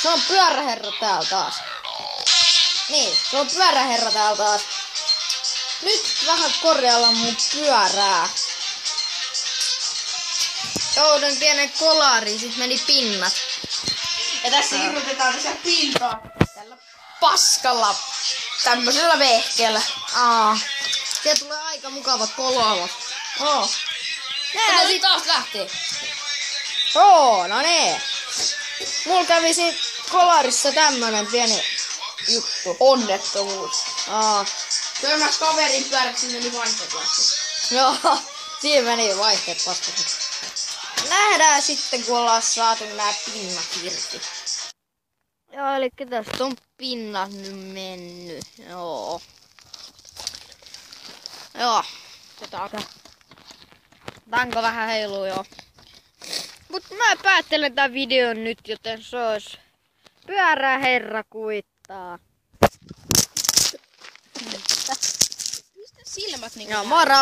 Se on pyöräherra täällä taas. Niin, se on pyöräherra täällä taas. Nyt vähän korjailla mun pyörää. Joudun pienen kolariin, sit meni pinnat. Ja tässä irrotetaan tässä pintaa. Tällä paskalla tämmöisellä vehkeellä. Siellä tulee aika mukava kolava. Nää nyt taas lähtee. No niin. Mulla kävi siinä kolarissa tämmönen pieni juttu. Onnettomuus. Törmäs kaverin pyöräksi, meni vaihteet lähti. Joo, siinä meni vaihteet paskaksi. Nähdään sitten, kun ollaan saatu nää pinnat irti. Joo, eli tästä on pinnat nyt mennyt. Joo. Tanko vähän heiluu joo. Mut mä päättelen tän videon nyt, joten se olisi pyöräherra kuittaa. Mistä silmät niinku? Joo, moro!